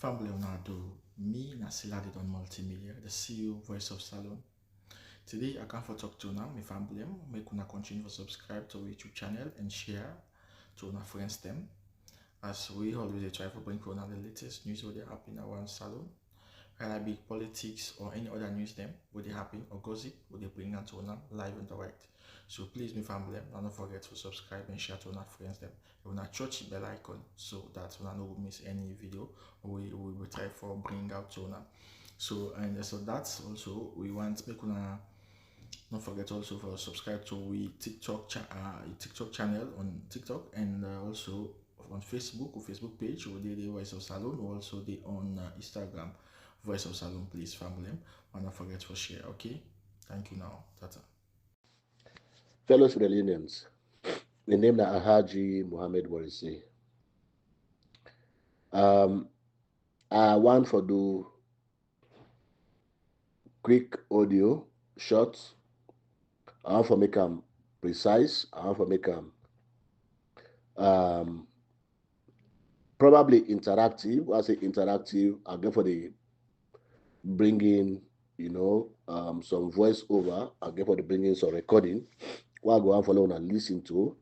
Family Leonardo, me Nasila did on multimedia, the CEO voice of Salon. Today I come for talk to now, my family, make una continue to subscribe to our YouTube channel and share to our friends them. As we always try to bring for the latest news what they happen around Salon, whether it be politics or any other news them, what they happen or gossip, what they bring out to una live and direct. So please, my family, don't forget to subscribe and share to our friends them. You wanna touch the bell icon so that you no miss any video we will try for bring out to una. So that's also we want make una don't forget also for subscribe to we TikTok channel on TikTok and also on Facebook or Facebook page or the Voice of Salon or also the on Instagram Voice of Salon, please family. And don't forget to share. Okay, thank you now. Tata. Fellow Sierra the name na Alhaji Mohammed Warisi. I want for do quick audio, short. I want for make them precise. I want for make them um, probably interactive. When I say interactive, I'll go for the bringing, some voice over. I'll go for the bringing some recording. What I go and follow and listen to,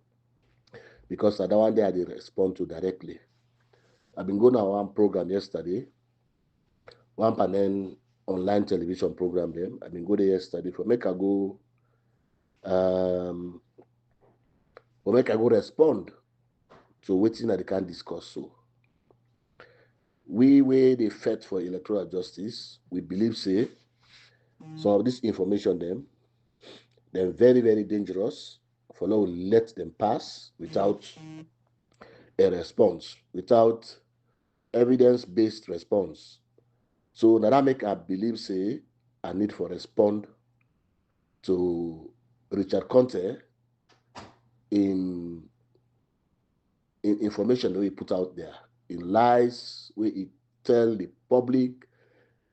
because I don't want they respond to directly. I've been going on one program yesterday, one panel online television program them. I've been go there yesterday for make I go respond to waiting that they can discuss. So we where they fight for electoral justice, we believe say some of this information them, they're very, very dangerous. For now, let them pass without a response, without evidence-based response. So now that make I believe say I need for respond to Richard Conte in information that we put out there, in lies where he tell the public,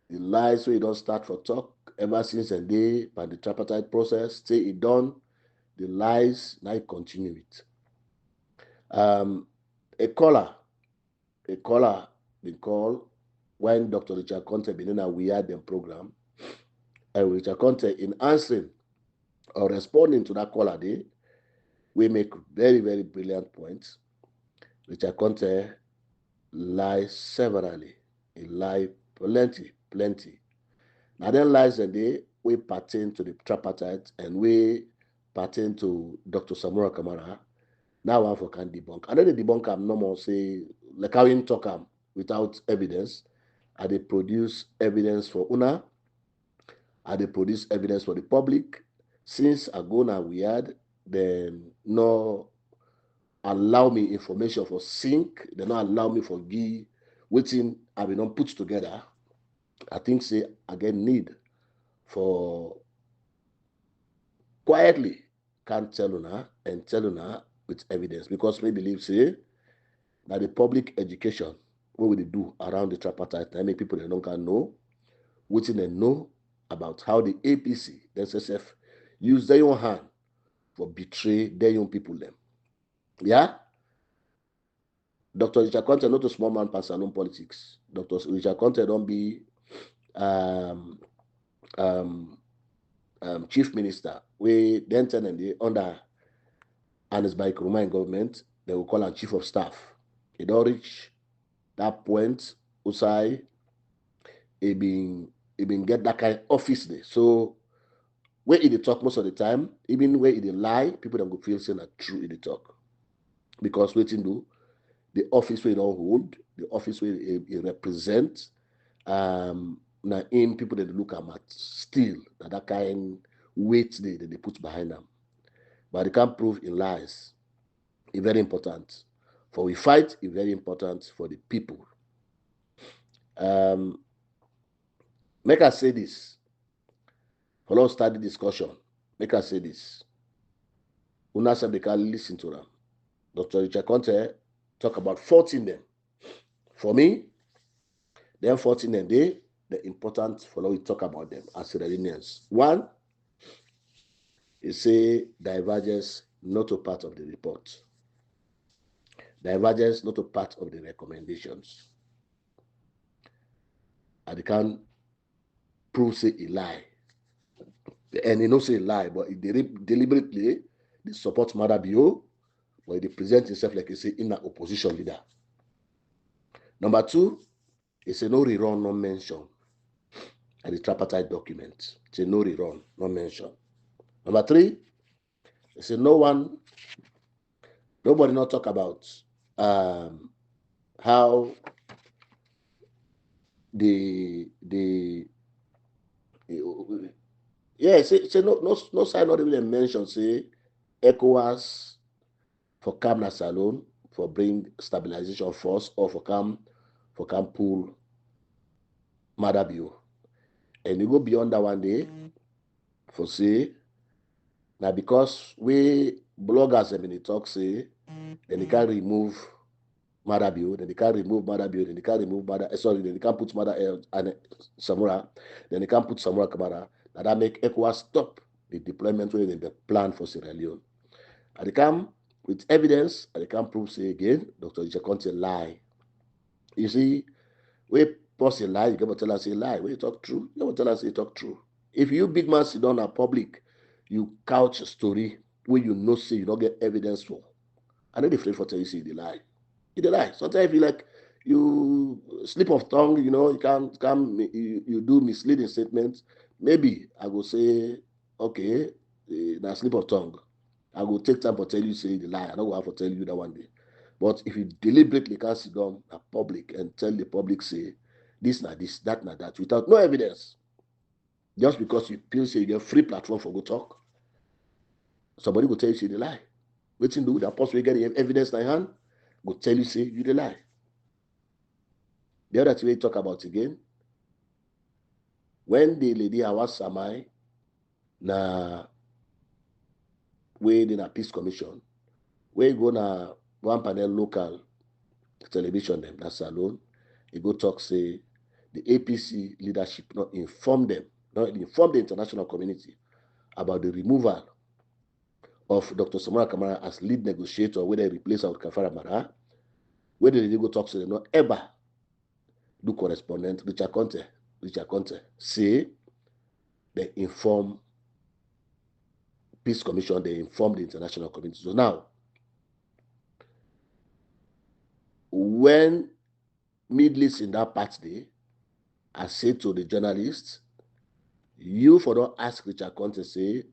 the lies where he don't start for talk ever since the day by the tripartite process, say he done, the lies, now he continue it. A caller been called when Dr. Richard Conte been in a weird program, and Richard Conte in answering or responding to that caller day, we make very, very brilliant points. Richard Conte lies severally. He lied plenty. Now then lies and they we pertain to the tripartite and we pertain to Dr. Samura Kamara. Now one for can debunk. I know the debunk am no more say like how him talk am without evidence. I they produce evidence for una. I they produce evidence for the public. Since I go now weird, then no allow me information for sync. They not allow me for give waiting I will not put together. I think say again need for quietly can tell una and tell una with evidence because we believe say that the public education what will they do around the tripartite and make people they don't can know what they know about how the APC, the SSF use their own hand for betray their young people them. Yeah? Dr. Richard Conte not a small man pass alone politics. Dr. Richard Conte don't be um, um, chief minister. We then tell them the under and it's by Roman government, they will call him chief of staff. He don't reach that point, Usai, he been get that kind of office there. So where he talk most of the time, even where he lie, people don't go feel saying that true in the talk. Because waiting do the office where he don't hold, the office where he represent, now in people that look at still that kind weight they put behind them. But they can't prove in lies. It's very important. For we fight, it's very important for the people. Um, make us say this. For us start the discussion. Make us say this. Una said they can listen to them. Dr. Richard Conte talk about 14 them. For me, them 14 them, the important for we talk about them as Sierra. One, he say divergence not a part of the report. Divergence not a part of the recommendations. and they can prove say a lie. And they don't say a lie, but they deliberately they support Madabio, but they present himself like he say in an opposition leader. Number two, it's a no rerun, no mention. And the tripartite document. It's a no rerun, no mention. Number three, it's a nobody not talk about how say no side not even mention say ECOWAS for calm alone for bring stabilization force or for calm pull Madabio. And you go beyond that one day for say now because we bloggers have been talk say then they can remove Madabio, then they can remove Madabio, then they can remove then they can put and Samura, then they can put Samura Kamara. Now that make ECOWAS stop the deployment where they plan for Sierra Leone. And they come with evidence, and they can prove say again, Dr. Ichakonte lie. You see, we post a lie, you can tell us a lie. When you talk true, you can tell us you talk true. If you big man sit down at public, you couch a story where you know say you don't get evidence for. I know the afraid for tell you say the lie. You lie. Sometimes you like you slip of tongue, you know, you do misleading statements. Maybe I will say, okay, now slip of tongue. I will take time to tell you say the lie. I don't have to tell you that one day. But if you deliberately can't sit down at public and tell the public say this, that, without no evidence, just because you feel say you get free platform for go talk, somebody will tell you say the lie. Waiting do with that possibly get evidence in hand, will tell you say you the lie. The other thing we talk about again, when the lady Awas Samai na we in a peace commission, we go na one panel local television them, that's alone. You go talk say the APC leadership not inform the international community about the removal of Dr. Samara Kamara as lead negotiator, where they replace our Kafara Mara. Where did they go talk to them? Not ever do correspondent Richard Conte say they inform peace commission, they inform the international community. So now, when Middle East in that party, I say to the journalists, you for don't ask Richard Conte say,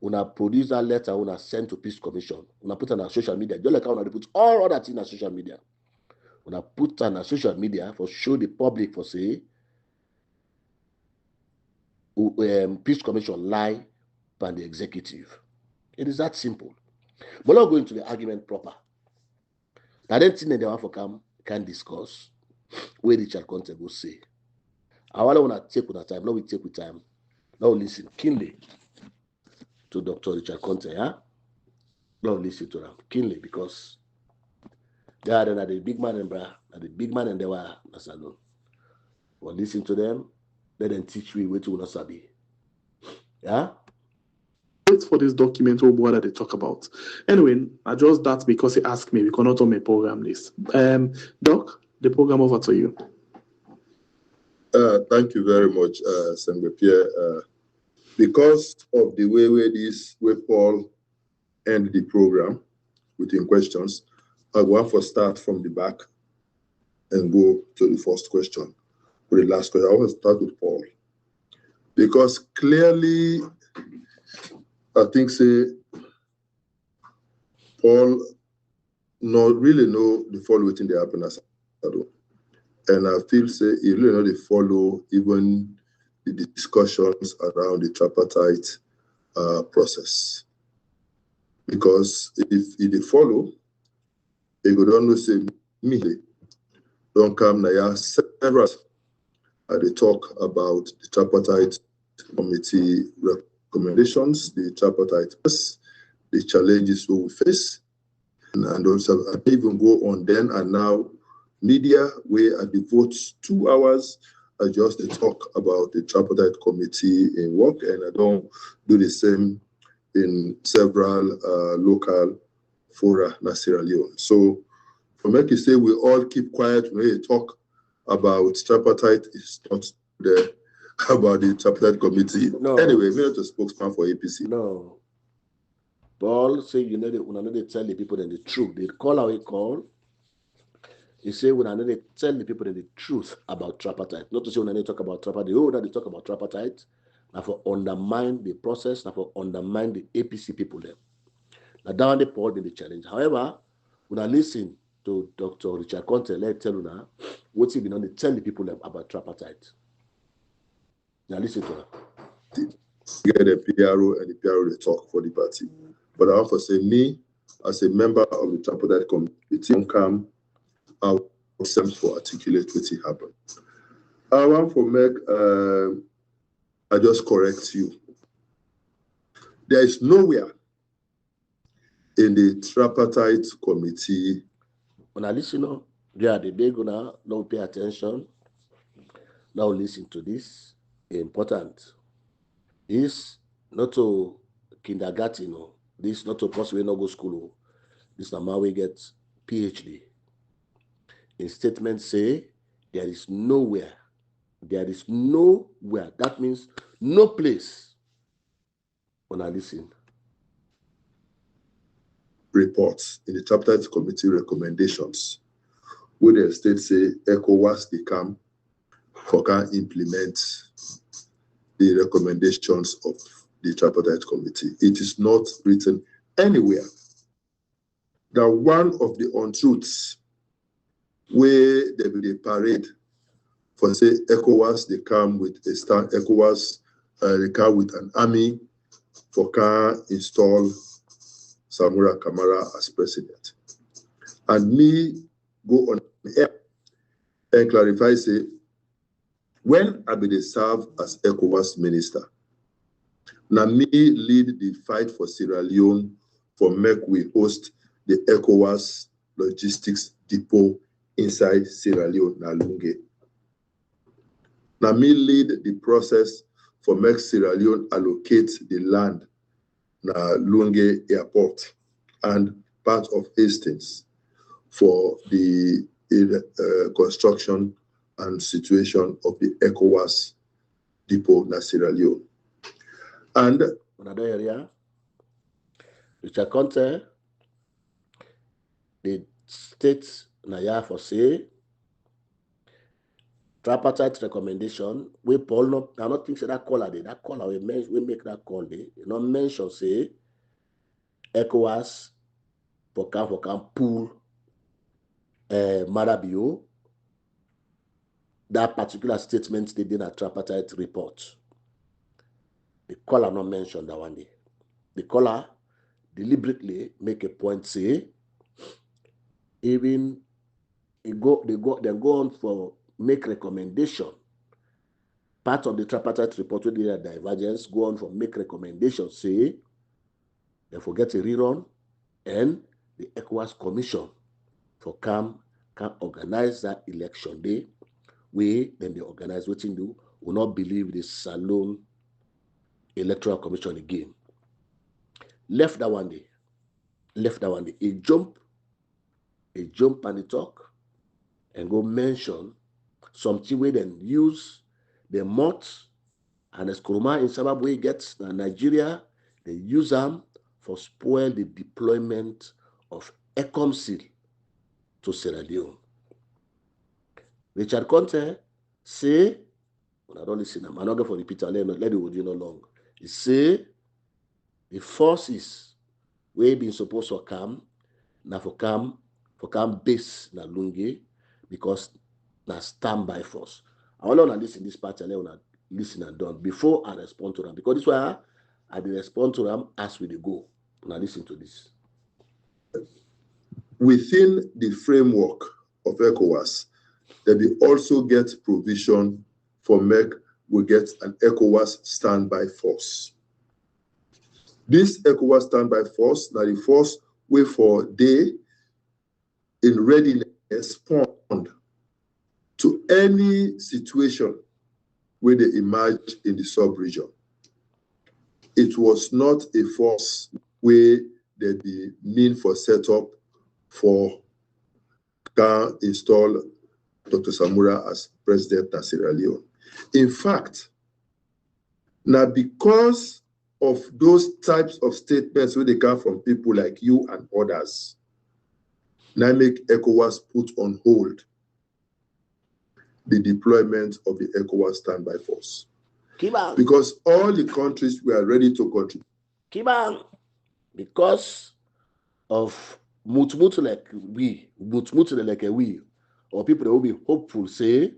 una produce that letter, una send to peace commission, una put it on social media, just like how una put all other things on social media. Una put on social media for show the public for say, peace commission lie by the executive. It is that simple. But not going to the argument proper. I don't think that they want to come can discuss where Richard Conte will say. I want to take with time. Now we take with time. Now listen keenly to Dr. Richard Conte. Yeah? Now listen to them keenly because they are the big man and the big man and they were alone. Well, listen to them. Let them teach you where to not sabi. Yeah. Wait for this document or what they talk about. Anyway, I just that because he asked me, we cannot on my program list. Doc, the program over to you. Thank you very much, Sengbe Pierre. Because of the way Paul ended the program within questions, I want to start from the back and go to the first question. For the last question, I want to start with Paul. Because clearly, I think say Paul not really know the follow within the happiness. And I feel say he really know the follow even the discussions around the tripartite process. Because if they follow, they go down to say me don't come now several they talk about the tripartite committee recommendations, the tripartite, the challenges we face, and also I even go on then and now media where I devote 2 hours just to talk about the tripartite committee in work, and I don't do the same in several local fora in Sierra Leone. So for me to say we all keep quiet when we talk about tripartite is not there about the tripartite committee. No. Anyway, we're not a spokesman for APC. No. Paul say you know they tell the people the truth. They call out a call. He say when they tell the people the truth about tripartite. Not to say when they talk about tripartite, they talk about tripartite. Now for undermine the process, now for undermine the APC people there. Now down the Paul in the challenge. However, when I listen to Dr. Richard Conte, let tell you now what's he been on to tell the people about tripartite. Now listen to her. Get the PRO and the PRO they talk for the party. But I want to say me, as a member of the tripartite committee, come out for articulate what happened. I want to make I just correct you. There is nowhere in the tripartite committee. When I listen, yeah, they're gonna don't pay attention. Now listen to this. Important. This not to kindergarten, this not to possibly not go school. This now we get PhD. In statement say there is nowhere. That means no place. When I listen. Reports in the tripartite committee recommendations, where the state say ECOWAS they come for can implement the recommendations of the tripartite committee. It is not written anywhere that one of the untruths where there will be a parade for say ECOWAS they come with a stand, ECOWAS they come with an army for can install Samura Kamara as president. And me go on air and clarify say when I be serve as ECOWAS minister, now me lead the fight for Sierra Leone for make we host the ECOWAS logistics depot inside Sierra Leone, na Lunge. Now me lead the process for make Sierra Leone allocate the land na Lunge Airport and part of Hastings for the construction and situation of the ECOWAS depot na Sierra Leone. And another area, Richard Conte, the state Naya for say tripartite recommendation. We Paul not I not think say that caller day. That caller we make that call day. You know mention say ECOWAS for can pull Marabio. That particular statement they did a tripartite report. The caller not mentioned that one day. The caller deliberately make a point say even they go on for make recommendation. Part of the tripartite report with the divergence go on for make recommendation say they forget a rerun and the ECOWAS commission for can organize that election day. We then they organize what do will not believe the Salon Electoral Commission again. Left that one day. A jump and the talk and go mention something we then use the mot and as Kuruma in Sabab way gets Nigeria, they use them for spoil the deployment of ECOMSIL to Sierra Leone. Richard Conte say, when I don't listen, I'm not going for repeat, let it audio no long. He say the forces we been supposed to come now for come base na Lunge because na standby force. I want to listen this part and I want to listen and done before I respond to them because this way I will respond to them as we go. Now listen to this. within the framework of ECOWAS, there will also get provision for make we get an ECOWAS standby force. This ECOWAS standby force, now the force way for day in readiness respond to any situation where they emerge in the sub-region. It was not a force where they be mean for setup for can install Dr. Samura as president of Sierra Leone. In fact, now because of those types of statements where they come from people like you and others, now make ECOWAS put on hold the deployment of the ECOWAS standby force. Because all the countries were ready to contribute. Because of mutmutu like we, or people that will be hopeful, say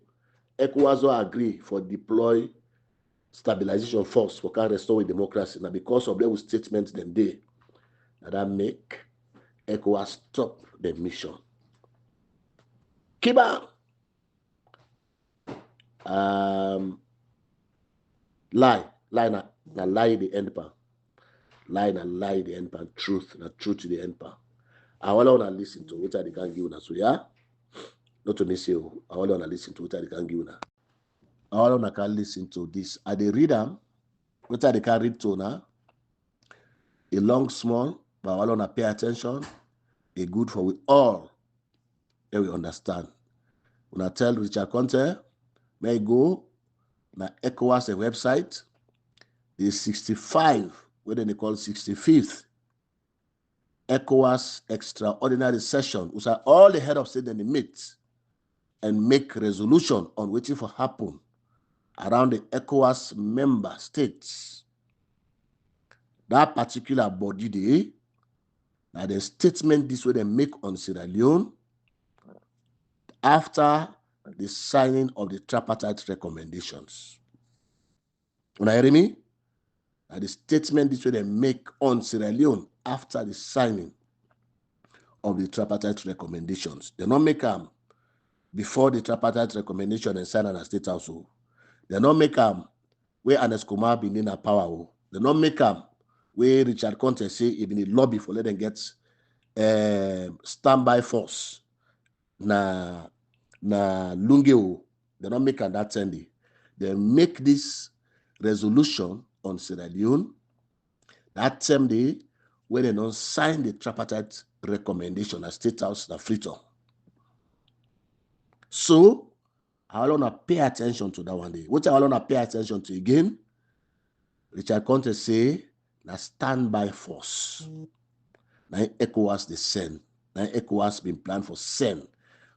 ECOWAS will agree for deploy stabilization force for can restore democracy. Now because of their statements them day, that make ECOWAS stop the mission. Lie the end part. Lie the end part. Truth the end part. I want to listen to what they can give us. So yeah, not to miss you. I want to listen to what they can give us. I want to listen to this. I they read them. What they can read to now. A long, small, but I want to pay attention. A good for we all. And we understand. When I tell Richard Conte, may go na ECOWAS website. The 65, what they call 65th ECOWAS extraordinary session, which are all the head of state and the meet and make resolution on waiting for happen around the ECOWAS member states. That particular body day, now the statement this way they make on Sierra Leone after the signing of the tripartite recommendations. When I hear me? Now the statement this way they make on Sierra Leone after the signing of the tripartite recommendations. They not make them before the tripartite recommendation and sign on state house. They not make them where Anes Kumar been in a power. They not make them where Richard Conte say he been in lobby for let them get standby force. Na Lungeo. They not make that Sunday. They make this resolution on Sierra Leone that same day where they don't sign the tripartite recommendation at State House in Freetown. So I want to pay attention to that one day. What I want to pay attention to again, Richard Conte say, na standby force. Now ECOWAS the send. Now ECOWAS been planned for send.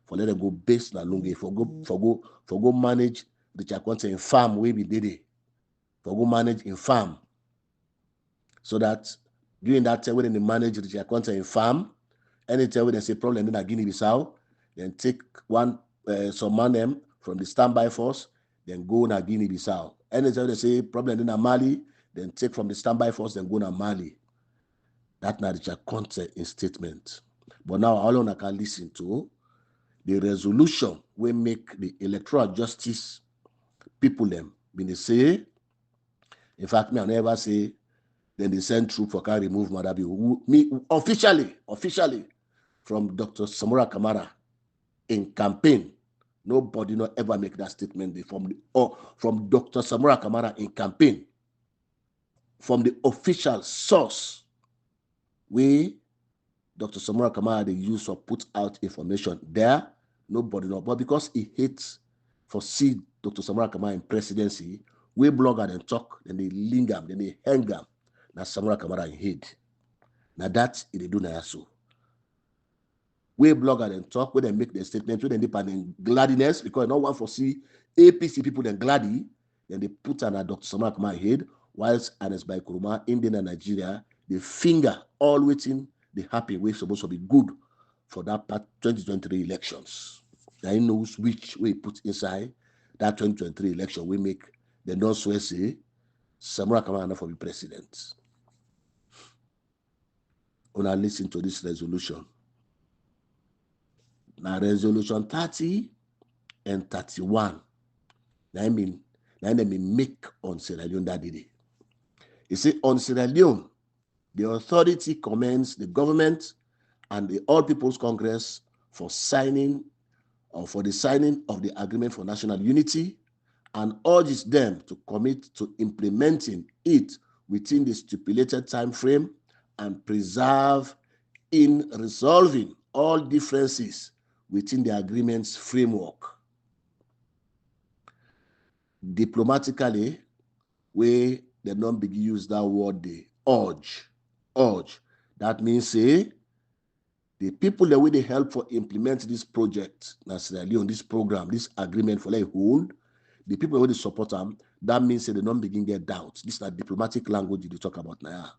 For let them go base na Lunge. For go manage Richard Conte in farm where we did it. For go manage in farm. So that during that time when they manage Richard Conte in farm, anytime when they say problem in Guinea-Bissau, then take one some man them from the standby force, then go na Guinea-Bissau. Anytime they say problem in Mali, then take from the standby force, then go na Mali. That's not Richard Conte in statement. But now all I can listen to the resolution we make the electoral justice people them when they say, in fact, me I never say then they send troop for can remove Madabi. Me officially from Dr. Samura Kamara in campaign. Nobody not ever make that statement from Dr. Samura Kamara in campaign. From the official source, we Dr. Samura Kamara they use to put out information there. Nobody know, but because he hates for see Dr. Samura Kamara in presidency, we blogger and talk, then they linger, then they hang them. Now Samura Kamara in head. Now that's it they do now so. We blogger and talk, where they make the statement, where they dip in gladness, because no one foresee APC people then gladdy, then they put on a Dr. Samura Kamara head, whilst Anes by Kuruma, India and Nigeria, they finger all waiting the happy way supposed to be good for that 2023 elections. Now he knows which way put inside that 2023 election we make the non-Swear say Samura Kamara for the president. When I listen to this resolution. Now resolution 30 and 31. Now I mean make on Sierra Leone that day. You see, on Sierra Leone, the authority commends the government and the All People's Congress for the signing of the Agreement for National Unity and urges them to commit to implementing it within the stipulated time frame and preserve in resolving all differences within the agreement's framework. diplomatically, where they don't begin use that word, they urge. That means say the people that will help for implement this project, necessarily on this program, this agreement for like hold, the people who support them, that means say they don't begin get doubts. This is a diplomatic language they talk about now.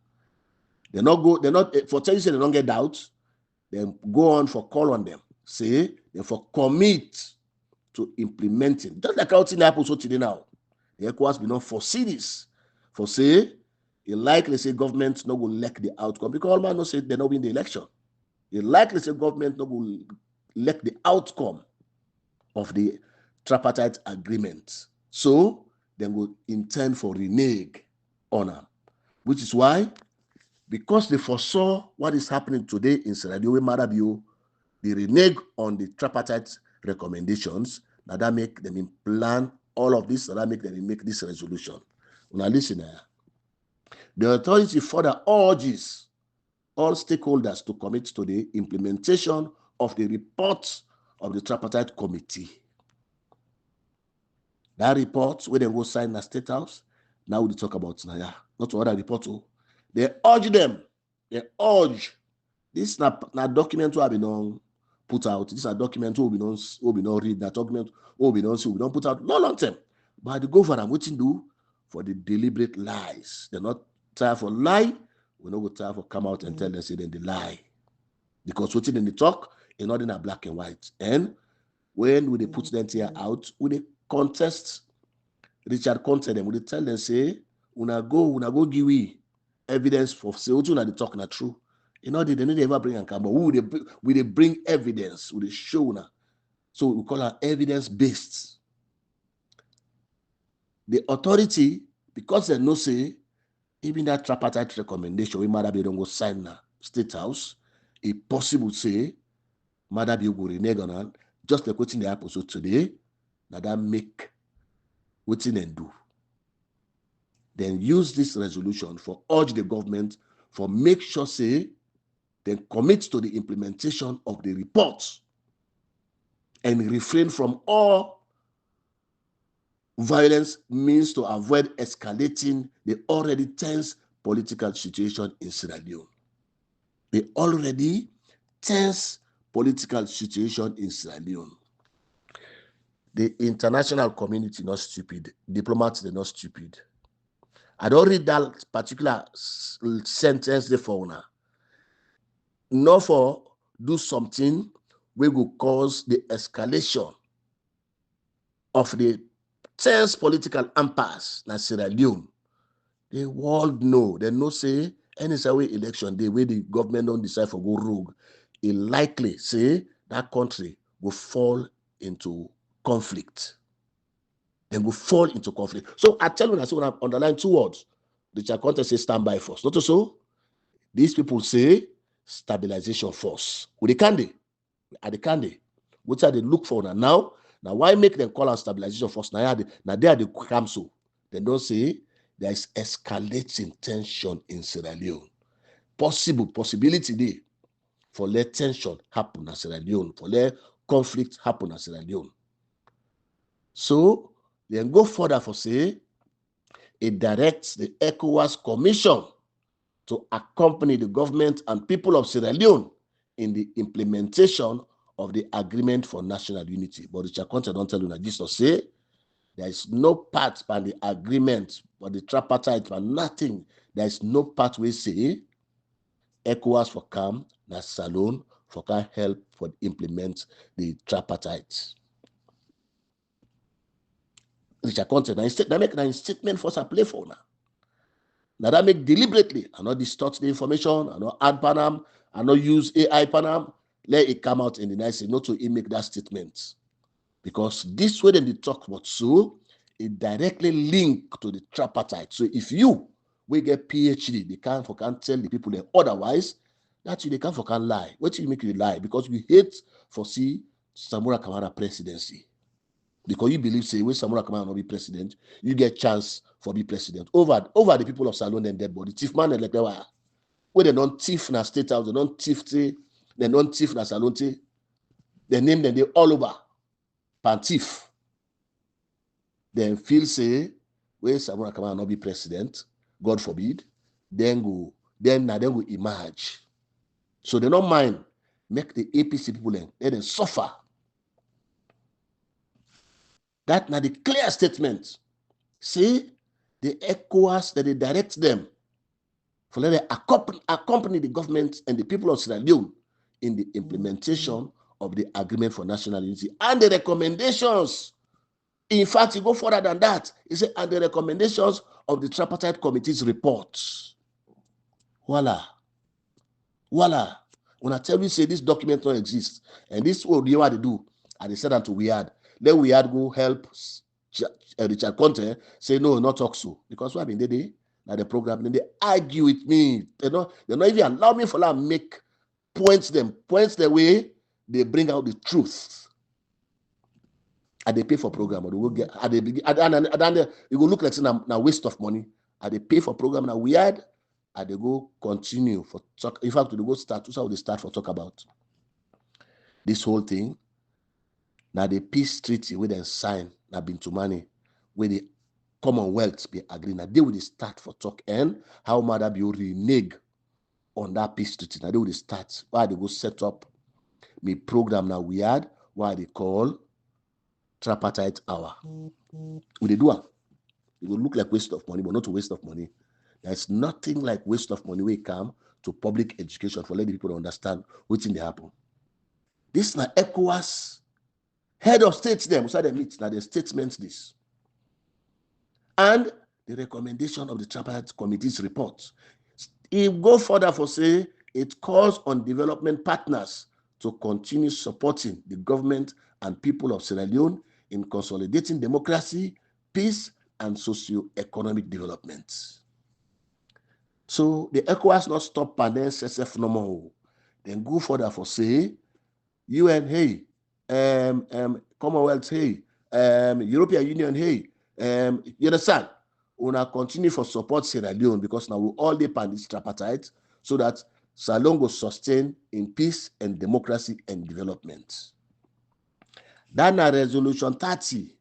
They're not for telling you say they don't get doubts, then go on for call on them. Say they for commit to implementing. Just like how it happens today now. The ECOWAS be not foresee this. For say, it likely say government not will elect the outcome because all man no say they not win the election. It likely say government not will elect the outcome of the tripartite agreement. So they will intend for renege on them, which is why, because they foresaw what is happening today in Sierra Leone, they renege on the tripartite recommendations. Now that make them plan all of this, that make them make this resolution. Now listen here. The authority further urges all stakeholders to commit to the implementation of the report of the tripartite committee. That report, where they go sign the State House, now we talk about Naya, not other report. They urge them, this is not document will be known put out. This is a document will be not read, that document will be known, so we don't put out no long term. But the government, what you do for the deliberate lies. They're not tired for lie. We're not going to come out and tell them, say then they lie. Because what's in the talk is not in a black and white. And when we put them here out, we contest Richard Conte them, we tell them, say, una go give we evidence for say what you the talk not true. You know, they need ever bring and come, but we bring evidence, we show now. So we call it evidence-based. The authority, because they know say, even that tripartite recommendation, we might be don't go sign na State House, it's possible say, might be go renege on it, just like what's in the episode today, that make what's in and do. Then use this resolution for urge the government for make sure say, then commit to the implementation of the report and refrain from all violence means to avoid escalating the already tense political situation in Sierra Leone. The already tense political situation in Sierra Leone. The international community not stupid. Diplomats, they're not stupid. I don't read that particular sentence there for now. Not for do something we will cause the escalation of the tense political impasse in Sierra Leone. The world know. They know say any way election day where the government don't decide for go rogue, it likely say that country will fall into conflict. Then will fall into conflict. So I tell you, I want to underline two words. The Chaconte say standby force. Not so. These people say stabilization force. With the candy. At the candy. What are they look for now? Now, why make them call out stabilization force? Now they are the come so. They don't say there is escalating tension in Sierra Leone. Possibility there for let tension happen in Sierra Leone, for let conflict happen in Sierra Leone. So, then go further for say, it directs the ECOWAS Commission to accompany the government and people of Sierra Leone in the implementation of the agreement for national unity. But the Chaconte don't tell you that this or say there is no part by the agreement for the tripartite for nothing. There is no part we say ECOWAS for come, na Salone for can help for implement the tripartite. Richard Conte, that make a statement for us play for now. Now that make deliberately, I not distort the information, I not add Panam, I not use AI Panam, let it come out in the nice, not to make that statement. Because this way they talk about so, it directly link to the tripartite. So if you we get PhD, they can't tell the people that otherwise, that you they can't lie. What do you make you lie? Because we hate for see Samura Kamara presidency. Because you believe, say, when Samura Kamara not be president, you get chance for be president. Over the people of Salone and dead body. Thief man like that. Where they don't thief na State House, they don't thief na Salone. They name them, they all over. Pantif. then feel say, where Samora Kamara not be president, God forbid, then go emerge. So they don't mind make the APC people let them suffer. That now the clear statement. See, the ECOWAS that they direct them for let them accompany the government and the people of Sierra Leone in the implementation of the agreement for national unity and the recommendations. In fact, you go further than that. He said, and the recommendations of the tripartite committee's reports. Voila. Voila. When I tell you, say this document don't exist, and this what they want to do, and they said that to Weird. Then Weird go help Richard Conte say, no, not talk so. Because what I mean, they now the program, then they argue with me. They not even allow me for that make points the way they bring out the truth. And they pay for program, or they will get, and it will look like a waste of money. And they pay for program now Weird, and they go continue for talk. In fact, they go start. That's how they start for talk about this whole thing. Now the peace treaty where they sign now been to money, where the Commonwealth be agreed. Now they will start for talk and how mother be renege on that peace treaty. Now they will start. Why they go set up me program now Weird, why they call tripartite hour. Will they do it? It will look like waste of money, but not a waste of money. There's nothing like waste of money when it comes to public education for letting people understand what's in the happen. This is now ECOWAS head of states them, so they meet now the statements this. And the recommendation of the tripartite committee's report. It go further for say it calls on development partners to continue supporting the government and people of Sierra Leone in consolidating democracy, peace, and socio-economic development. So the ECOWAS not stop and then SSF no more. Then go further for say, UN, hey, Commonwealth, hey, European Union, hey, you understand? We will continue for support Sierra Leone because now we all depend this tripartite so that Sierra Leone will sustain in peace and democracy and development. Then a resolution 30,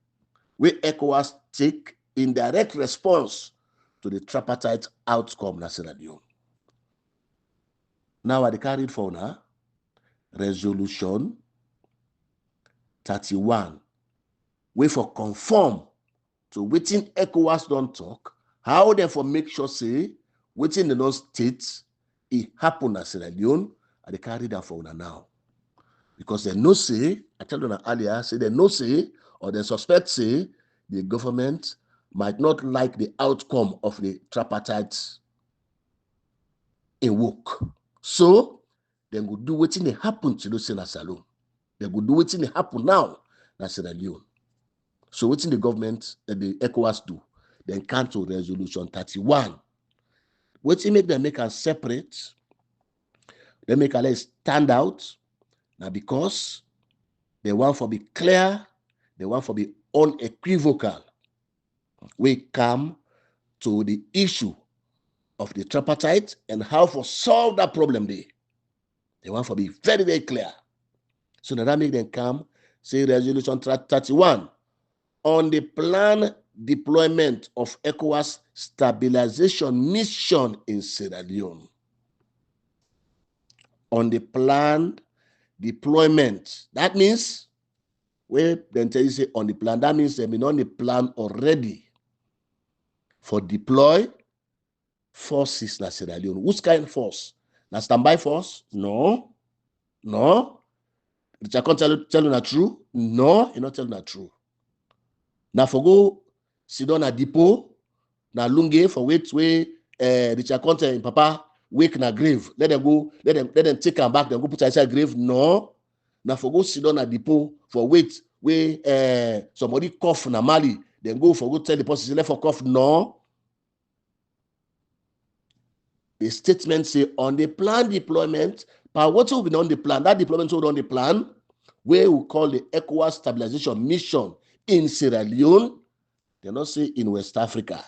where ECOWAS take in direct response to the tripartite outcome in Sierra Leone. Now I carried for now resolution 31, where for conform to within ECOWAS don't talk, how therefore make sure say within the non states it happen in Sierra Leone, and they carry that for now. Because they no say, I tell you earlier, say they no say, or they suspect say the government might not like the outcome of the tripartite in work. So they will do what they happen to those in Sierra Leone. They will do what they happen now in Sierra Leone. So what's in the government that the ECOWAS do? Then cancel resolution 31. What's it make them make us separate? They make us stand out. Now because they want to be clear, they want to be unequivocal. We come to the issue of the tripartite and how to solve that problem there. They want to be very, very clear. So that make them come, say resolution 31 on the planned deployment of ECOWAS stabilization mission in Sierra Leone. On the planned deployment. That means, well, then tell you say on the plan, that means they've been on the plan already for deploy forces in Sierra Leone. Which kind of force? Now standby force? No. Richard can't tell you the truth? No, you're not telling the truth. Now for go sit down at depot, now lunge for wait where Richard Conte and Papa wake na grave. Let them go, let them take them back, then go put inside grave. No. Now for go sit down at depot for wait where somebody cough na Mali, then go for go tell the person left for cough. No. The statement say on the planned deployment, but what will be on the plan? That deployment will be on the plan, where we call the ECOWAS stabilization mission in Sierra Leone. They not say in West Africa.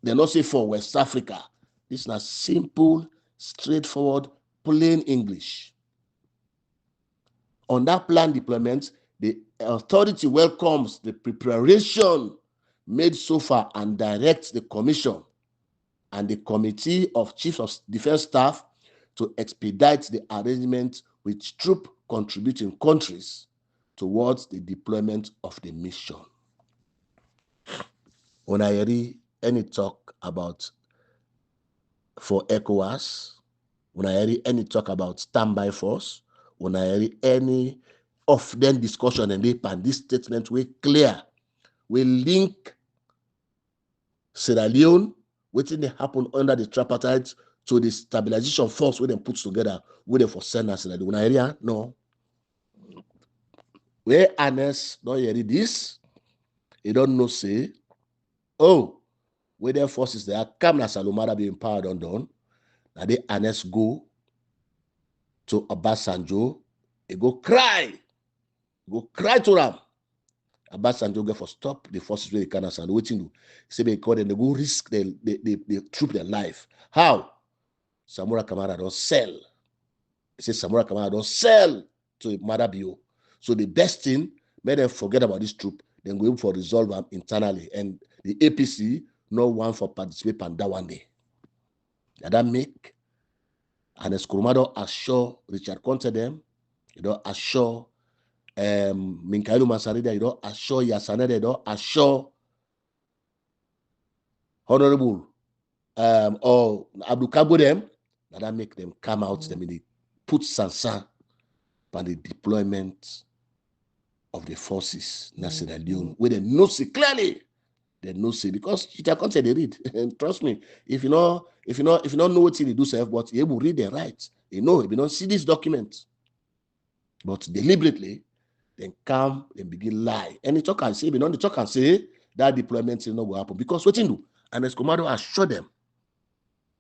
They not say for West Africa. This is not simple, straightforward, plain English. On that planned deployment, the authority welcomes the preparation made so far and direct the Commission and the Committee of Chiefs of Defense Staff to expedite the arrangement with troop contributing countries towards the deployment of the mission. When I hear any talk about for ECOWAS, when I hear any talk about standby force, when I hear any of them discussion and this statement we clear, we link Sierra Leone, waiting they happen under the tripartite to the stabilization force where they put together, where they for send us Sierra Leone. When I hear no, where honest don't hear this, you don't know say, oh, where their forces they are come as Salomara be empowered on done. Now they honest go to Obasanjo, they go cry to them. Obasanjo go for stop the forces where they can and waiting to say because they go risk the troop their life. How? Samura Kamara don't sell. He says Samura Kamara don't sell to Madabio. So the best thing, make them forget about this troop, then go for resolve them internally. And the APC no one for participate and that one day. That make and as Kurumado assure Richard Conte them, you don't assure Minkailu Masarida, you don't assure Yasanede, you don't assure Honorable or Abdul Kabo them, that make them come out, them in the put Sansan for the deployment of the forces, Sierra Leone, where they know see clearly, they know see because Richard Conte they read, and trust me, if you don't know what they do self, but you will read and write, you know, if you don't see this document, but deliberately, then come and begin lie. And the talk and say, the talk and say that deployment is not going to happen. Because what you do, and as Komado assure them,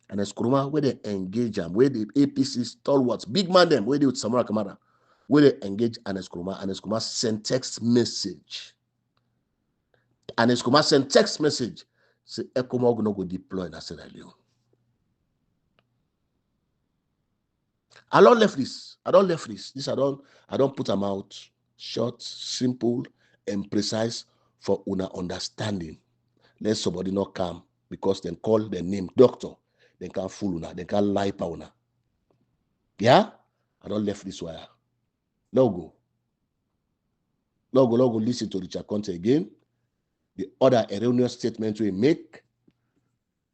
and as Kuruma, where they engage them, where the APC stalwarts, big man them, where they with Samura Kamara, where they engage Anes Kuruma send text message. Anes Kuruma send text message, say, Ekoma no go deploy in Sierra Leone. I don't left this. This I don't put them out. Short, simple, and precise for una understanding. Let somebody not come because they call their name doctor. They can't fool una. They can't lie pa una. Yeah? I don't left this wire. No go listen to Richard Conte again. The other erroneous statement we make,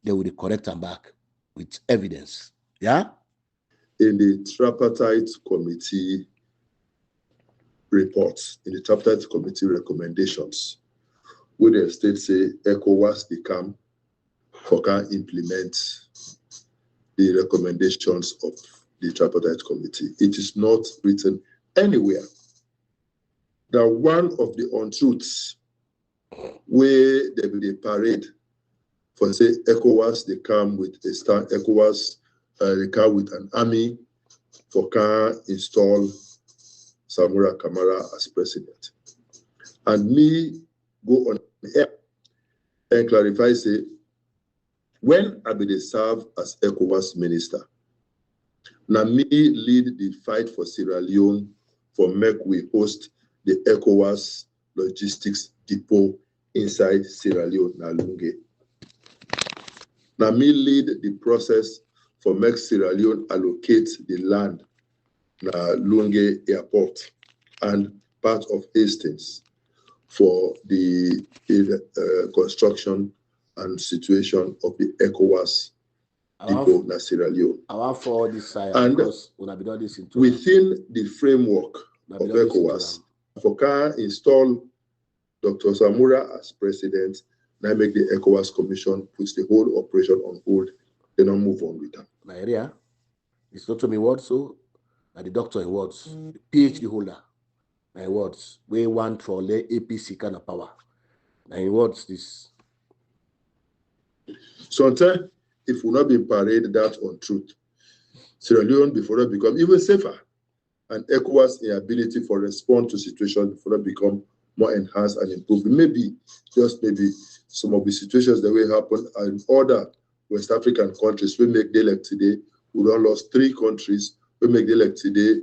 they will correct them back with evidence. Yeah? In the tripartite committee reports, in the tripartite committee recommendations, where the state say ECOWAS become for can implement the recommendations of the tripartite committee. It is not written anywhere that one of the untruths where there will be a parade for say ECOWAS, they come with a star ECOWAS, they come with an army for can install Samura Kamara as president. And me go on air and clarify, say, when I be serve as ECOWAS minister, now me lead the fight for Sierra Leone for make we host the ECOWAS logistics depot inside Sierra Leone, na Lunge. Now me lead the process for make Sierra Leone allocate the land na Lunge airport and part of Hastings for the construction and situation of the ECOWAS depot na Sierra Leone. I want for this side and because when I be done this into within the framework of ECOWAS, for can install Dr. Samura as president, now make the ECOWAS commission puts the whole operation on hold, they don't move on with that. my area, it's not to me words, so the doctor in words, the PhD holder, my words, we want for the APC kind of power. Now in words this. Sometimes, if we not be parade that on truth, Sierra Leone before it become even safer, and ECOWAS ability for respond to situations before it become more enhanced and improved. Maybe, just maybe, some of the situations that will happen in other West African countries, we make day like today, we don't lost 3 countries, we make day like today,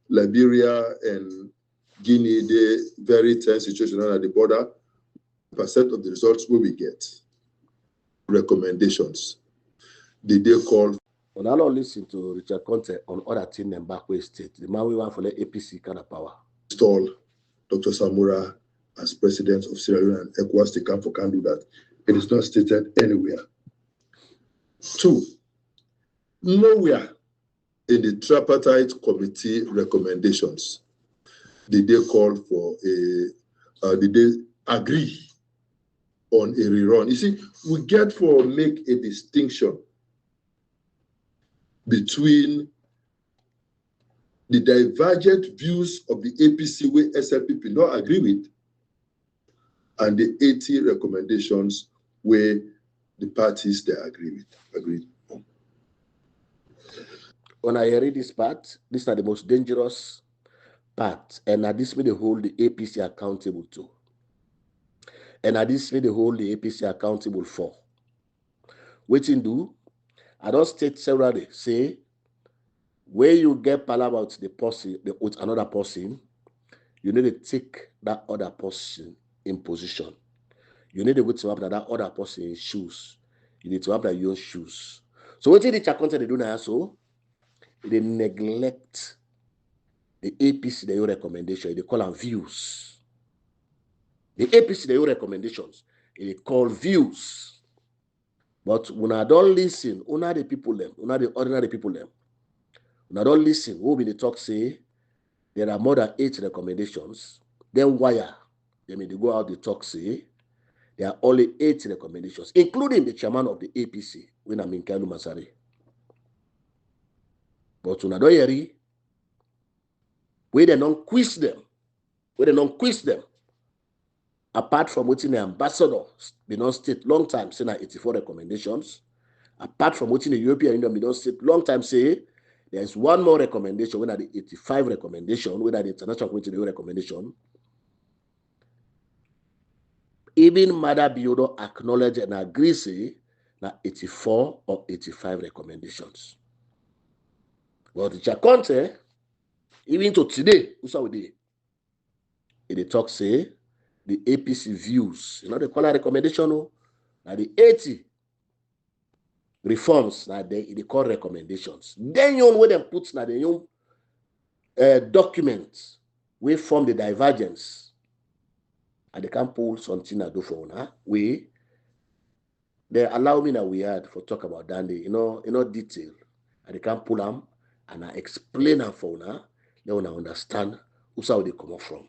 Liberia and Guinea, the very tense situation at the border, percent of the results we get, recommendations, did they call? When I don't listen to Richard Conte on other things in Bakwe State, the man we want for the APC kind of power. Install Dr. Samura as president of Sierra Leone and ECOWAS, they can do that. It is not stated anywhere. 2, nowhere in the tripartite committee recommendations did they call for did they agree on a rerun. You see, we get for make a distinction between the divergent views of the APC where SLPP not agree with and the 80 recommendations where the parties they agreed on. When I read this part, these are the most dangerous part, and at this way they hold the APC accountable to. And at this way they hold the APC accountable for. Waiting do, I don't state severally, say, where you get palaver about the person, with another person, you need to take that other person in position. You need to wait to have that other person in shoes. You need to have that your shoes. So what did the Chakonte they do now? So they neglect the APC the recommendation. They call them views. The APC the recommendations. They call views. But when I don't listen, una the people them, una the ordinary people them. When I don't listen, who be the talk say there are more than 8 recommendations. Then wire. They may go out the talk say there are only 8 recommendations, including the chairman of the APC, when I'm in Kailu Masari. But when I don't hear it, where they don't quiz them, apart from what in the ambassador, they don't state long time, say 84 recommendations, apart from what in the European Union, they don't state long time, say there's one more recommendation, when the 85 recommendation, when the international community recommendation, even Mother Biodo acknowledge and agree, say, 84 or 85 recommendations. But the Chakonte, even to today, they talk say the APC views, they call a recommendation, now the 80 reforms, now they call recommendations. Then you know them put now the documents we form the divergence, and they can pull something I do for now. They allow me now we had for talk about Dandy, detail, and they can pull them and I explain them for now. They want to understand who's how they come up from.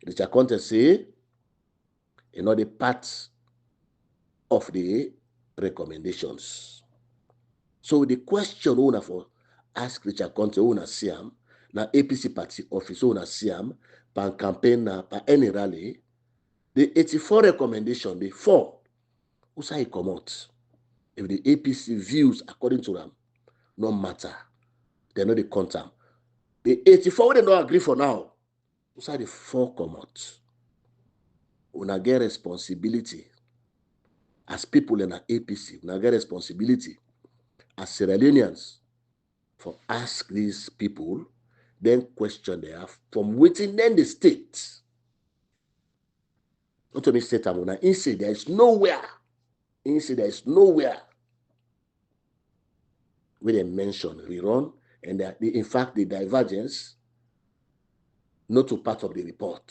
The Chakonte say, the parts of the recommendations. So the question owner for ask the Chakonte owner Siam, na APC Party office owner Siam, pan campaign na pa any rally, the 84 recommendation, the 4, who's how he come out? If the APC views according to them, no matter, they know the content. The 84 they don't agree for now. Who's how the 4 come out? Una get responsibility as people in the APC. Una get responsibility as Sierra Leoneans for ask these people, then question they have from within then the state. Not to me state Amuna. Inside there is nowhere. Where they mention rerun and in fact the divergence not to part of the report.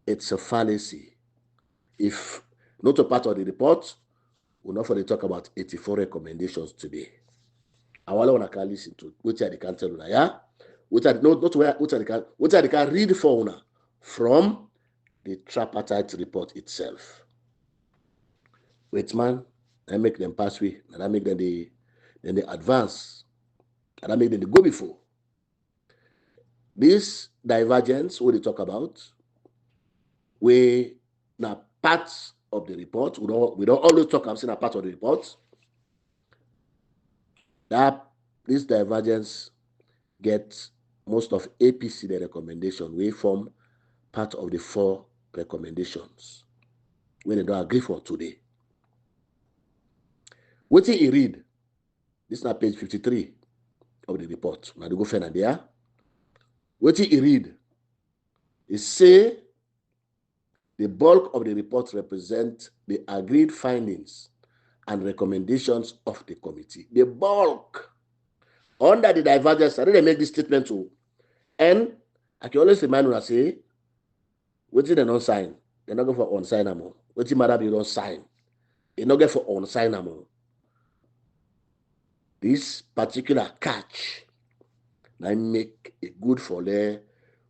It's a fallacy. If not a part of the report, we'll not for the talk about 84 recommendations today. I want to listen to which I can tell you, yeah? Which I can read for una from the tripartite report itself. Wait, man, I make them pass way, and I make them they advance, and I make them go before. This divergence, what they talk about, we now parts of the report. We don't always talk. I'm saying a part of the report. That this divergence gets most of APC the recommendation. We form part of the 4 recommendations when they don't agree for today. What did he read? This is now page 53 of the report. Now they go find there. What did he read? He say The bulk of the report represents the agreed findings and recommendations of the committee. The bulk. Under the divergence, I didn't make this statement too. And I can always remind you, I say, what did they not sign? They're not going for unsignable. What did matter if you don't sign? They're not going for unsignable. This particular catch, I make it good for there.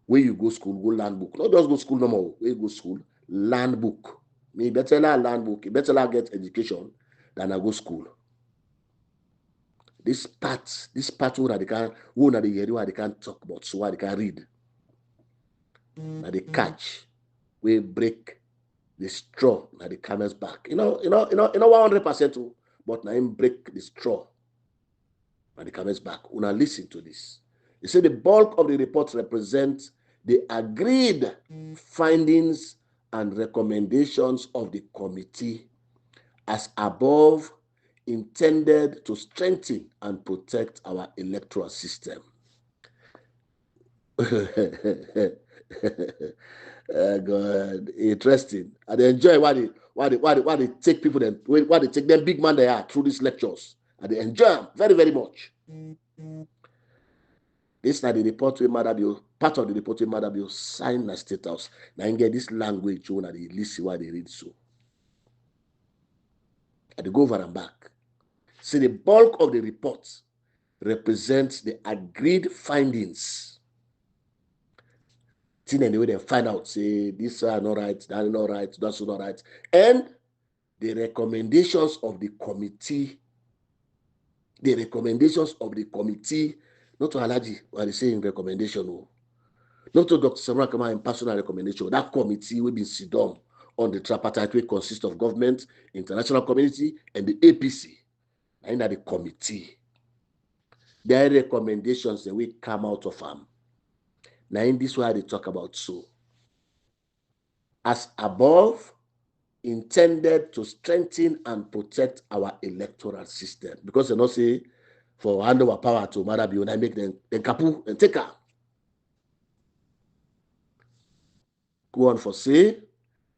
Where you go school, go learn book. Not just go school no more. Where you go school, learn book. Me better learn book. You better get education than I go school. This part where they can, where they can talk about, so where they can read. Now they catch, we break the straw. Now the camel's back. You know, 100% too, but now him break the straw. Now the camel's back. Una listen to this. You say the bulk of the report represents the agreed findings and recommendations of the committee as above, intended to strengthen and protect our electoral system. God, interesting. And they enjoy why they take people then, why they take them big man they are through these lectures. And they enjoy them very, very much. This is the report we Madabio, part of the report we Madabio sign the State House. Now you get this language when they listen why they read so. And they go over and back. See, the bulk of the report represents the agreed findings. Thing and the way they find out, say this are not right, that is not right, that's not right, and the recommendations of the committee. The recommendations of the committee, not to Alaji, what they say in recommendation, no. Not to Dr. Samra Kama in personal recommendation. That committee will be sit down on the tripartite, which consists of government, international community, and the APC. And that the committee, their recommendations that will come out of them. Now in this way they talk about so. As above, intended to strengthen and protect our electoral system. Because they not say for hand over power to Marabi when I make them kapu and take her. Go on for say,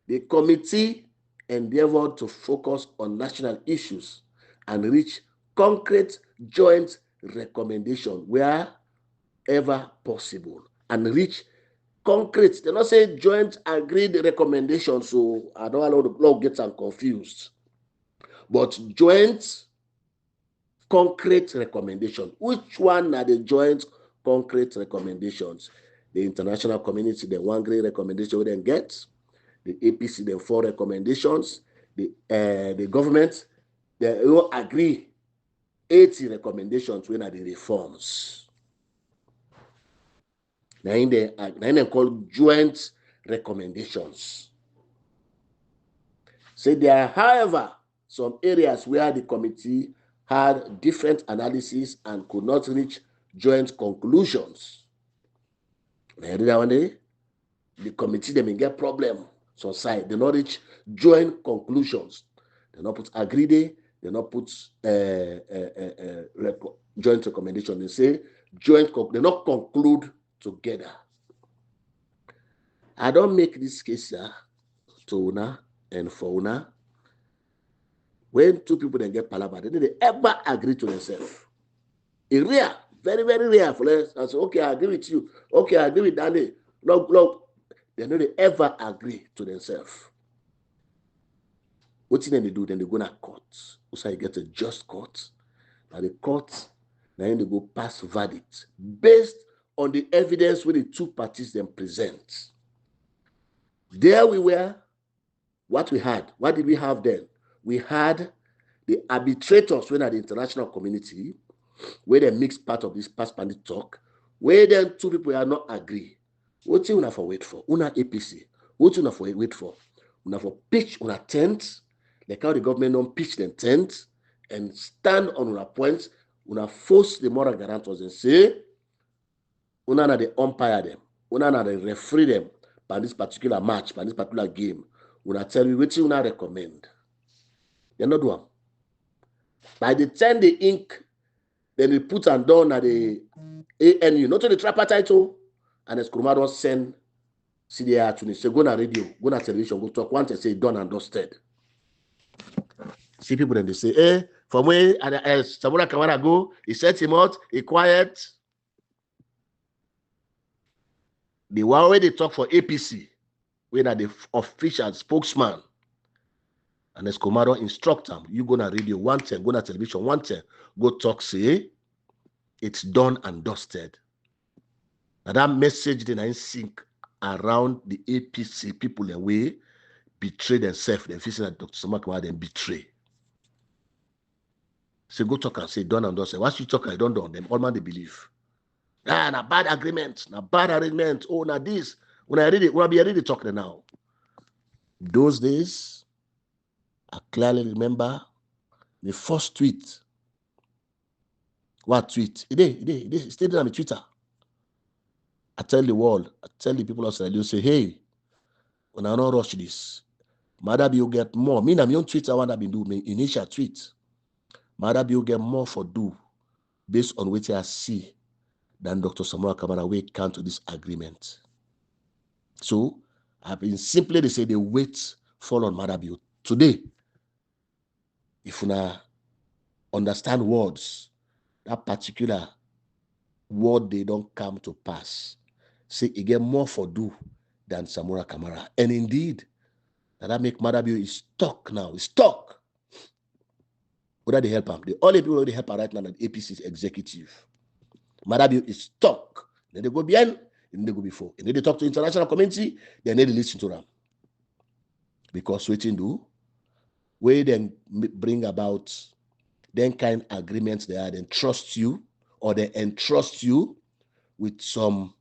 the committee endeavored to focus on national issues and reach concrete joint recommendation wherever possible. And reach concrete, they not say joint agreed recommendations, so I don't allow the blog get them confused. But joint concrete recommendation. Which one are the joint concrete recommendations? The international community, the one great recommendation we then get. The APC, the 4 recommendations. The government, they all agree 80 recommendations when are the reforms. Now they call joint recommendations. So there are, however, some areas where the committee had different analysis and could not reach joint conclusions. The committee they may get problem. So side they not reach joint conclusions. They not put agree they not put joint recommendation. They say they not conclude together. I don't make this case here to Una and for Una. When 2 people then get palaver, they ever agree to themselves. It's rare, very, very rare for us. I say, okay, I agree with you. Okay, I agree with Danny. Look. They don't ever agree to themselves. What then they do? Then they go to court. Also, you get a just court. Now the court, then they go pass verdict based on the evidence where the 2 parties then present. There we were. What we had. What did we have then? We had the arbitrators when at the international community, where they mix part of this past pandemic talk, where then 2 people are not agree. What you una for wait for? Una APC. What you una for wait for? Una for pitch una tent, like how the government don't pitch them tent and stand on una points. Una force the moral guarantors and say, una na the umpire them, una na the referee them by this particular match, by this particular game. Una tell me what you una recommend. They not do them. By the time they ink, then they put and down at the ANU, not to the tripartite title, and as Kuruma don't send See the opportunity. Say, go on radio, go on television, go talk. Once they say done and dusted. See people then they say, eh, from where Samura Kamara go, he set him out, he quiet. The one where they talk for APC, when are the official spokesman, and as Komaro instruct them, you go on radio, one time, go on television, one time, go talk, say, it's done and dusted. Now that message then I sync around the APC people away, betray themselves, then facing that Dr. Samura Kamara then betray. So go talk and say, done and dusted. Once you talk, I don't do them, all man they believe. Ah, na bad agreement, na bad arrangement. Oh, na this. When I read it, when I be ready to talk now. Those days, I clearly remember the first tweet. What tweet? It stayed on my Twitter. I tell the world, I tell the people outside, you say, hey, when I don't rush this, Mother you get more. Me na my own Twitter, what I been do, my initial tweet. Mother you get more for do based on what I see than Dr. Samura Kamara we come to this agreement. So I've been simply they say they wait fall on Madabio. Today, if you understand words, that particular word they don't come to pass. Say it get more for do than Samura Kamara. And indeed, that make Madabio is stuck now. He's stuck. Whether they help him. The only people they help her right now at APC's executive. Madabio is stuck. Then they go behind, and they go before. And then they talk to international community, then they listen to them. Because waiting do, where then bring about then kind agreements they are, then trust you, or they entrust you with some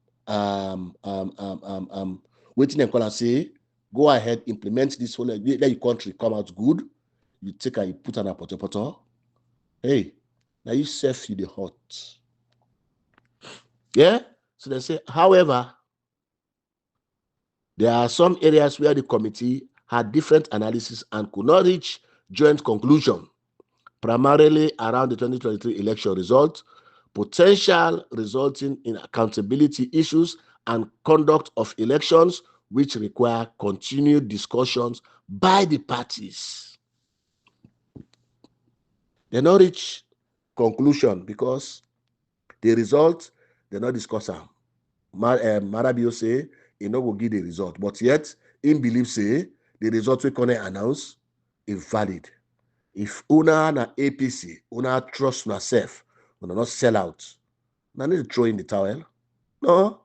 waiting and call and say, go ahead, implement this one, let your country come out good. You take and you put on a poto. Hey, now you self you the hot. Yeah? So they say, however, there are some areas where the committee had different analysis and could not reach joint conclusion, primarily around the 2023 election result, potential resulting in accountability issues and conduct of elections, which require continued discussions by the parties. They not reach conclusion because the result, they not discuss them. Marabio say, he no go give the result, but yet, in believe say, the result we can announce is valid. If una na APC, una trust yourself, una not sell out, una need to throw in the towel. No,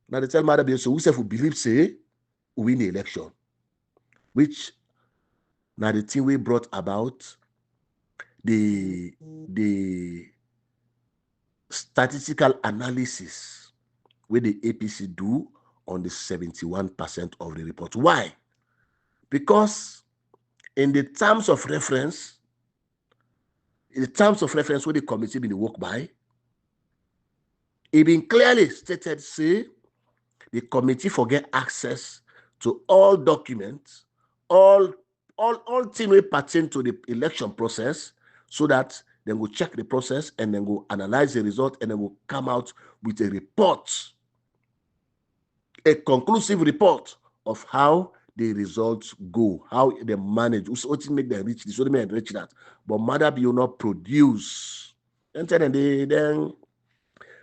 now they tell Marabio, so we self will believe say, win the election, which now the thing we brought about the statistical analysis where the APC do on the 71% of the report. Why? Because in the terms of reference, where the committee been worked by, it been clearly stated, say, the committee forget access to all documents, all things that pertain to the election process, so that then we'll check the process and then we'll analyze the result and then we'll come out with a report, a conclusive report of how the results go, how they manage, what make them reach this, what make them reach that. But Madabio not produce. And then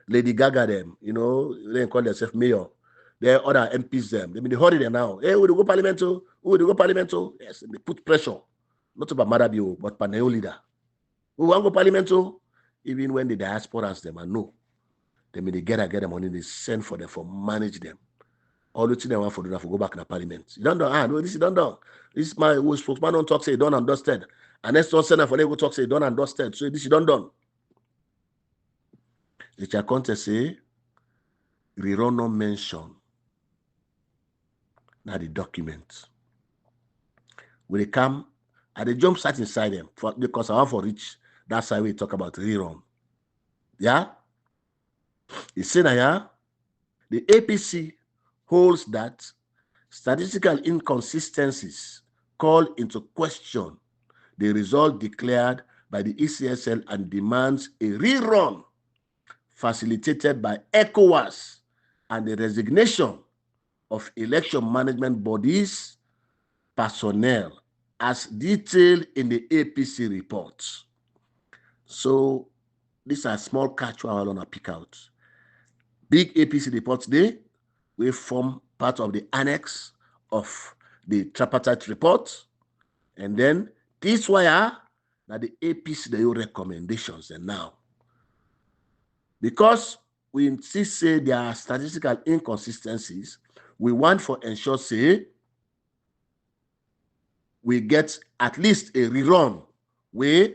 Lady Gaga them, they call themselves mayor. There are other MPs them. They hurry them now. Hey, we go parliament? We go parliament? Yes, they put pressure. Not about Madabio, but Paneo leader. We want go parliament? Even when the diasporans them and no. They get the money, they send for them for manage them. All the thing they want for them for go back in the parliament. You don't know. No, this is done. This is my spokesman don't talk, say done and dusted. And next one send for them go talk, say done and dusted. So this is done. The Chakonte say, rerun no mention. Now the document. When they come, and they jump start inside them because I want for reach. That's why we talk about rerun. Yeah? You see now, yeah? The APC holds that statistical inconsistencies call into question the result declared by the ECSL and demands a rerun facilitated by ECOWAS and the resignation of election management bodies personnel as detailed in the APC report. So these are small catch I want to pick out. Big APC report there, we form part of the annex of the tripartite report. And then this wire, now the APC, the recommendations and now. Because we insist say there are statistical inconsistencies, we want for ensure say we get at least a rerun where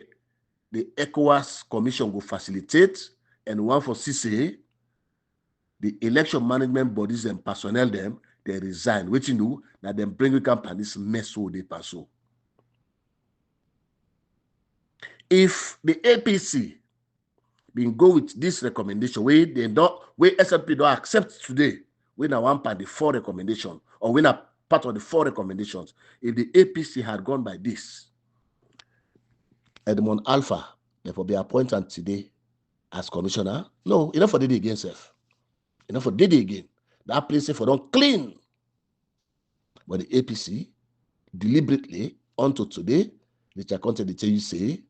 the ECOWAS Commission will facilitate, and one for CCA, the election management bodies and personnel them, they resign. Which you know, that them bring companies mess with they pass. If the APC been go with this recommendation, where they don't, where SLP don't accept today, when I one part the 4 recommendation, or when a part of the 4 recommendations, if the APC had gone by this, Edmond Alpha, therefore be appointed today as commissioner. No, enough for Didi again, self. Enough for Didi again. That place for don't clean. But the APC deliberately unto today, which I can't tell you say,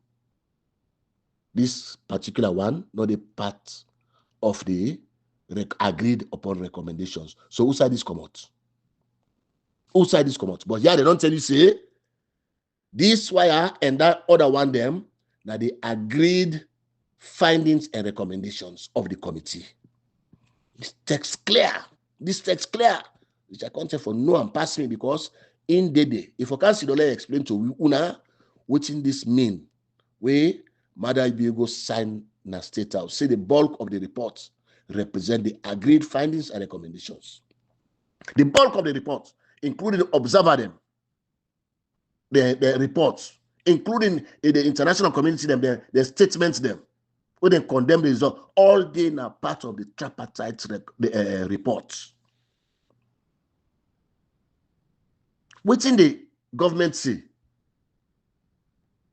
this particular one, not a part of the agreed upon recommendations. So who side this come out? Who side this come out? But yeah, they don't tell you say this wire and that other one them, now the agreed findings and recommendations of the committee. This text clear. This text clear. Which I can't say for no and pass me because in the day, if I can't see the explain to Una what in this mean, where Mother Ibiego sign na state house. Say the bulk of the reports represent the agreed findings and recommendations. The bulk of the reports, including the observer them, the reports, including the international community them, the statements them, where they condemn the result, all they are part of the tripartite reports. What's in the government say?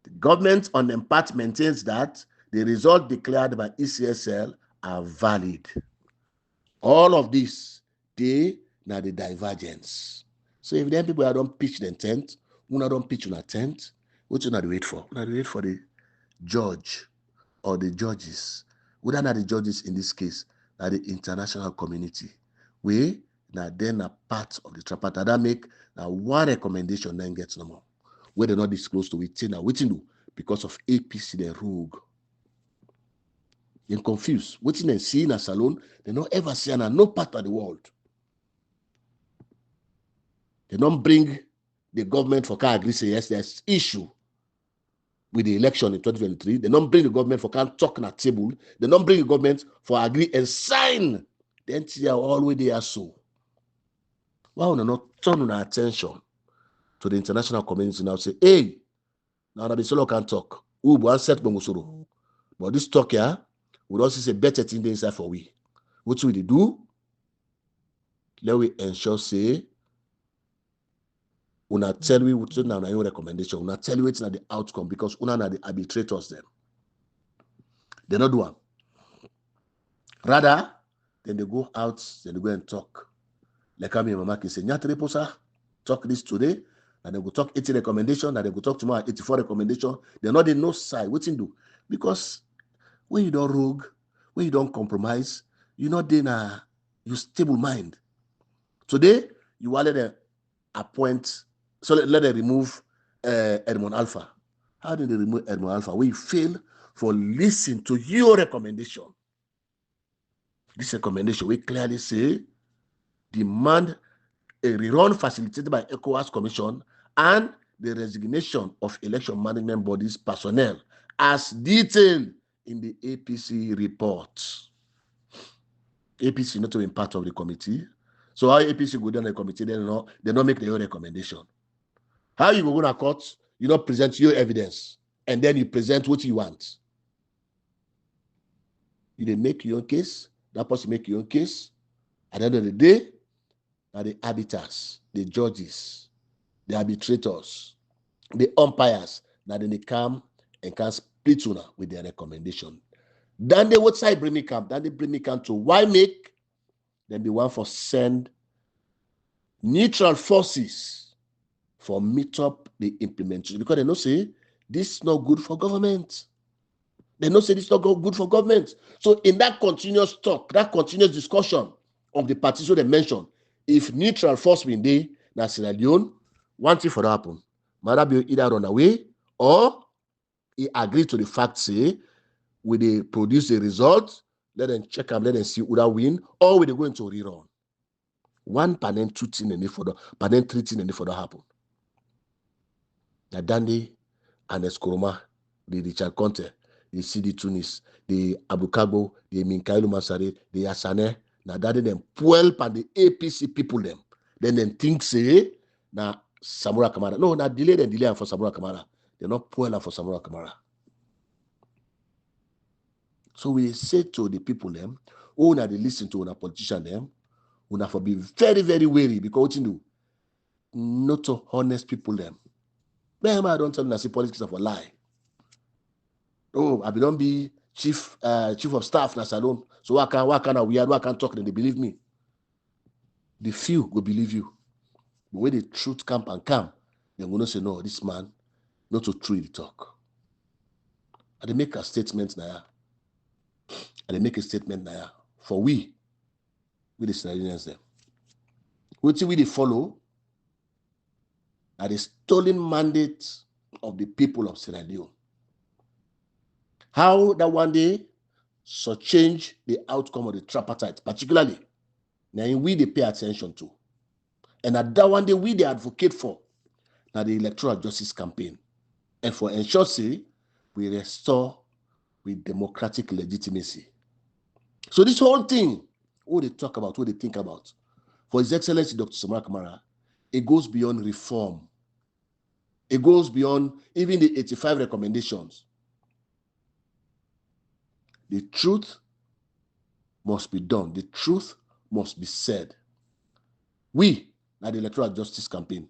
The government on the part maintains that the result declared by ECSL are valid. All of this, they now the divergence. So if then people don't pitch the tent, una don't pitch on a tent, what you not wait for? Una wait for the judge or the judges. We don't have the judges in this case, now the international community. We now then a part of the tripartite that make now one recommendation then gets no more. Where they not disclose to it now, waiting do because of APC the rogue. You're confused. Waiting and seeing a salon, they don't ever see no part of the world. They don't bring the government for can agree say yes, there's issue with the election in 2023. They don't bring the government for can talk on a table. They don't bring the government for agree and sign. Then they are always there so. Why would not turn on our attention to the international community now say, hey, now the solo can talk. Who will set Bongosoro? But this talk here would also say better thing inside for we. What will they do? Let we ensure say, una tell we what's now your recommendation. Una tell you it's not the outcome because una na the arbitrators them. They not do one. Rather, then they go out, then they go and talk. Like I mean, Mama can say, Nyatri Posa, talk this today, and they go talk 80 recommendation, and they go talk tomorrow 84 recommendation. They're not in no side. What you do? Because when you don't rogue, when you don't compromise, you're not in you stable mind. Today, you want to let them appoint, so let them remove Edmond Alpha. How did they remove Edmond Alpha? We fail for listening to your recommendation. This recommendation, we clearly say, demand a rerun facilitated by ECOWAS Commission and the resignation of election management bodies personnel as detailed in the APC report. APC not to be part of the committee. So how APC go down the committee, they don't make their own recommendation. How you go to court, you don't present your evidence, and then you present what you want. You didn't make your own case, that person make your own case. At the end of the day, are the arbiters, the judges, the arbitrators, the umpires, that then they come and can split with their recommendation. Then they what side bring me come? Then they bring me come to why make, then the one for send neutral forces for meet up the implementation because they know say this is not good for government. They know say this is not good for government. So in that continuous talk, that continuous discussion of the parties they mentioned, if neutral force been there, na Sierra Leone, one thing for that happen. Mother be either run away or he agreed to the fact say will they produce the result, let them check them, let them see who that win, or will they go into rerun. One panel, two things and for the panel, three things and for that happen. The Dandy and the Skoroma, the Richard Conte, the CD Tunis, the Abukabo, the Minkailu Masare, the Asane, na daddy them puel pan the APC people them. Then think say na Samura Kamara. No, na delay for Samura Kamara. They're not puel for Samura Kamara. So we say to the people them, who na they listen to a politician them, who na for be very, very wary because what you do, not to honest people them. Them I don't tell them I see politics of a lie. Oh, I don't be chief of staff na salon. So why can I weird? Why can't talk? Then they believe me. The few will believe you. But when the truth come, they're gonna say no, this man not to truly talk. And they make a statement now. And they make a statement now for we the Sierra Leoneans them. What we they follow are the stolen mandate of the people of Sierra Leone. How that one day so change the outcome of the tripartite, particularly now we they pay attention to. And at that one day we they advocate for now the electoral justice campaign. And for ensure say we restore with democratic legitimacy. So this whole thing, what they talk about, what they think about, for His Excellency Dr. Samura Kamara, it goes beyond reform. It goes beyond even the 85 recommendations. The truth must be done. The truth must be said. We, at the electoral justice campaign,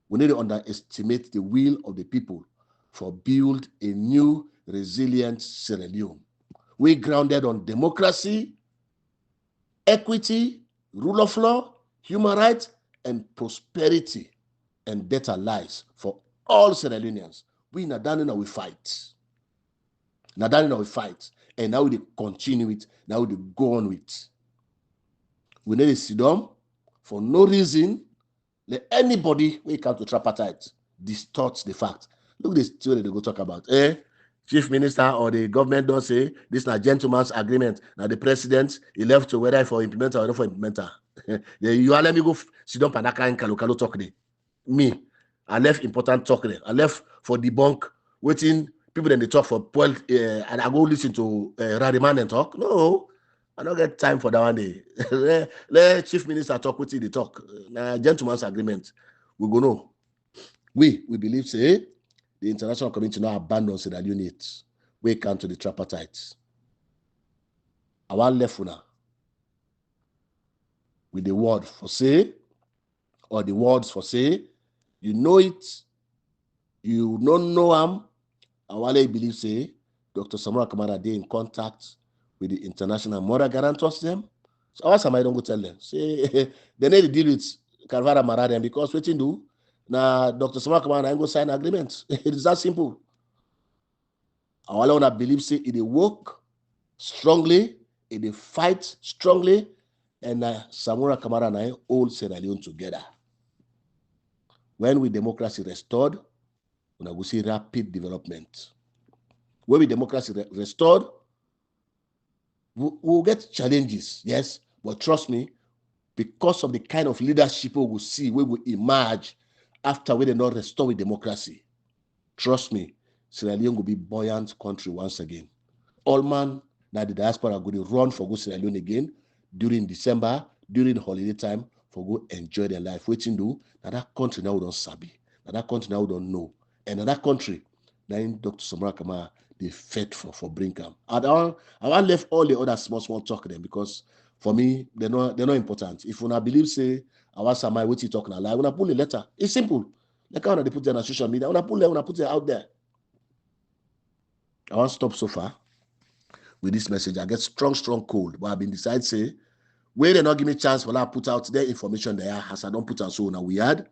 we need to underestimate the will of the people for build a new, resilient Sierra Leone. We grounded on democracy, equity, rule of law, human rights, and prosperity and better lives for all Sierra Leoneans. We Nadanina we fight. Nadanina we fight. And now we continue it. Now we go on with it. We need to sit down for no reason. Let anybody who come to tripartite distort the fact. Look at this theory they go talk about. Chief Minister or the government don't say this is a gentleman's agreement. Now the president he left to whether for implementer or not for implementer. You let me go sit down panaka and kalokalo talk there. Me, I left important talk there. I left for debunk waiting people then they talk for and I go listen to Ramadan and talk. No, I don't get time for that one day. let Chief Minister talk with the talk. Gentleman's agreement. We go know. We believe say the international community now abandon Sierra Leone. We come to the tripartite. Our left now with the word for say or the words for say, you know it, you don't know him. Our believe say Dr. Samura Kamara they in contact with the international moral guarantors them. So our somebody don't go tell them. Say they need to deal with Carvara Maradian because what you do now Dr. Samura Kamara ain't go sign agreement. It is that simple. Our wanna believe say it work strongly, it fight strongly, and Samura Kamara and I all Sierra Leone together. When we democracy restored, we will see rapid development. When we democracy restored, we'll get challenges, yes, but trust me, because of the kind of leadership we will see, we will emerge after we did not restore with democracy. Trust me, Sierra Leone will be buoyant country once again. All man, now the diaspora are going to run for go Sierra Leone again during December, during holiday time, for go enjoy their life. Waiting do, now that country now we don't sabi. Now that country now we don't know. And in that country, now Dr. Samura Kamara, they fed for Brinkam. I left all the other small talk them because for me, they're not important. If una believe say, I want somebody what you talking about, I wanna pull a letter. It's simple. Like how they put it on social media, I wanna put it out there. I want to stop so far with this message. I get strong cold, but I've been decided say Where they not give me chance for that put out their information there as I don't put out so now we had.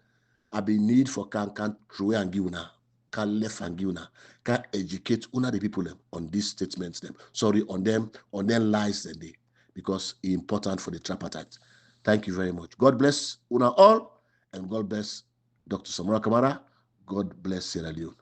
I be need for can throw and give una, can left and give una, can educate una the people them on these statements them. Sorry, on them lies that day, because it's important for the tripartite. Thank you very much. God bless una all, and God bless Dr. Samora Kamara. God bless Sierra Leone.